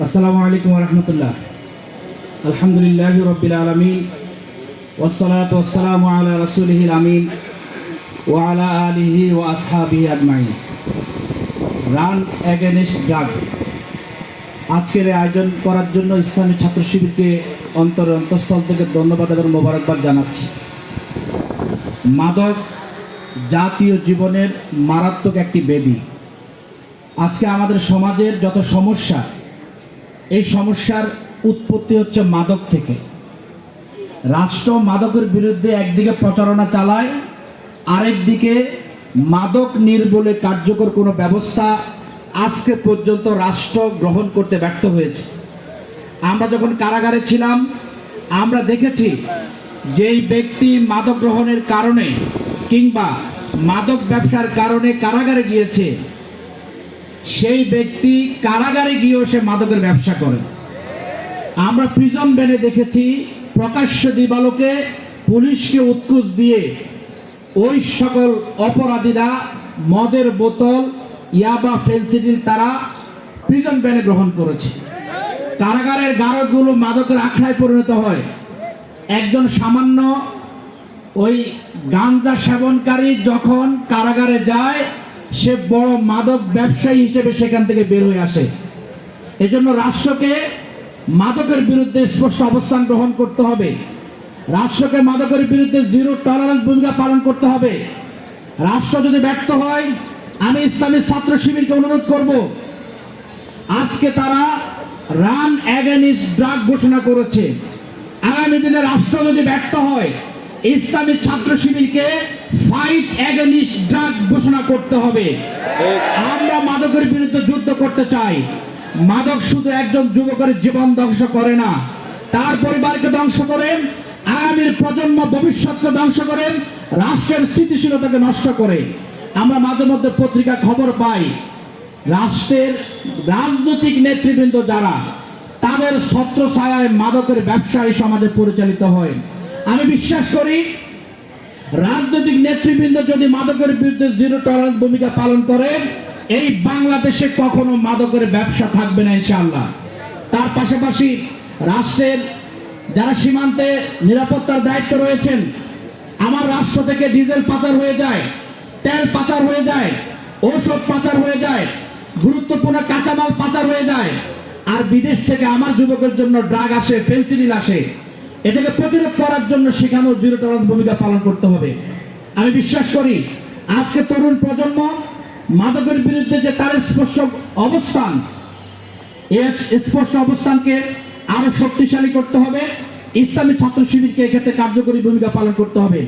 আসসালামু আলাইকুম ওয়া রাহমাতুল্লাহ। আলহামদুলিল্লাহি রাব্বিল আলামিন ওয়াসসালাতু ওয়াসসালামু আলা রাসূলিহিল আমিন ওয়া আলা আলিহি ওয়া আসহাবিহি আজমাইন। রান এগেইনস্ট ড্রাগ আজকের আয়োজন করার জন্য ইসলামী ছাত্র শিবিরকে অন্তঃস্থল থেকে ধন্যবাদ এবং মোবারকবাদ জানাচ্ছি। মাদক জাতীয় জীবনের মারাত্মক একটি ব্যাধি। আজকে আমাদের সমাজের যত সমস্যা, এই সমস্যার উৎপত্তি হচ্ছে মাদক থেকে। রাষ্ট্র মাদকের বিরুদ্ধে একদিকে প্রচারণা চালায়, আরেকদিকে মাদক নির্মূলে কার্যকর কোনো ব্যবস্থা আজকে পর্যন্ত রাষ্ট্র গ্রহণ করতে ব্যর্থ হয়েছে। আমরা যখন কারাগারে ছিলাম, আমরা দেখেছি যেই ব্যক্তি মাদক গ্রহণের কারণে কিংবা মাদক ব্যবসার কারণে কারাগারে গিয়েছে, সেই ব্যক্তি কারাগারে গিয়েও সে মাদকের ব্যবসা করে। আমরা প্রিজন ভ্যানে দেখেছি প্রকাশ্য দিবালোকে পুলিশকে উৎকুচ দিয়ে ওই সকল অপরাধীরা মদের বোতল, ইয়াবা, ফেন্সিডিল তারা প্রিজন ভ্যানে গ্রহণ করেছে। কারাগারের গারদগুলো মাদকের আখড়ায় পরিণত হয়। একজন সামান্য ওই গাঞ্জা সেবনকারী যখন কারাগারে যায়, সে বড় মাদক ব্যবসায়ী হিসেবে সেখান থেকে বের হয়ে আসে। এজন্য রাষ্ট্রকে মাদকের বিরুদ্ধে স্পষ্ট অবস্থান গ্রহণ করতে হবে। রাষ্ট্রকে মাদকের বিরুদ্ধে জিরো টলারেন্স ভূমিকা পালন করতে হবে। রাষ্ট্র যদি ব্যর্থ হয়, আমি ইসলামী ছাত্র শিবিরকে অনুরোধ করব, আজকে তারা রান এগেইনস্ট ড্রাগ ঘোষণা করেছে। আগামী দিনে রাষ্ট্র যদি ব্যর্থ হয়, ইসলামী ছাত্র শিবিরকে ফাইট এগেইনস্ট ড্রাগ ঘোষণা করতে হবে। আমরা মাদকের বিরুদ্ধে যুদ্ধ করতে চাই। মাদক শুধু একজন যুবকের জীবন ধ্বংস করে না, তার পরিবারকে ধ্বংস করেন, আগামীর প্রজন্ম ভবিষ্যৎকে ধ্বংস করেন, রাষ্ট্রের স্থিতিশীলতাকে নষ্ট করে। আমরা মাঝে মধ্যে পত্রিকা খবর পাই, রাষ্ট্রের রাজনৈতিক নেতৃবৃন্দ যারা, তাদের ছত্রছায়ায় মাদকের ব্যবসা এই সমাজে পরিচালিত হয়। আমি বিশ্বাস করি, রাজনৈতিক নেতৃবৃন্দ যদি মাদকের বিরুদ্ধে জিরো টলারেন্স ভূমিকা পালন করে, এই বাংলাদেশে কখনো মাদকের ব্যবসা থাকবে না ইনশাআল্লাহ। তার পাশাপাশি রাষ্ট্রের যারা সীমান্তে নিরাপত্তার দায়িত্ব রয়েছেন, আমার রাষ্ট্র থেকে ডিজেল পাচার হয়ে যায়, তেল পাচার হয়ে যায়, ঔষধ পাচার হয়ে যায়, গুরুত্বপূর্ণ কাঁচামাল পাচার হয়ে যায়, আর বিদেশ থেকে আমার যুবকের জন্য ড্রাগ আসে, ফেন্সিডিল আসে। এটাকে প্রতিরোধ করার জন্য সেখানেও জিরো টলারেন্স ভূমিকা পালন করতে হবে। আমি বিশ্বাস করি আজকে তরুণ প্রজন্ম মাদকের বিরুদ্ধে যে তার স্পষ্ট অবস্থান, এই স্পষ্ট অবস্থানকে আরো শক্তিশালী করতে হবে। ইসলামী ছাত্র শিবিরকে এক্ষেত্রে কার্যকরী ভূমিকা পালন করতে হবে।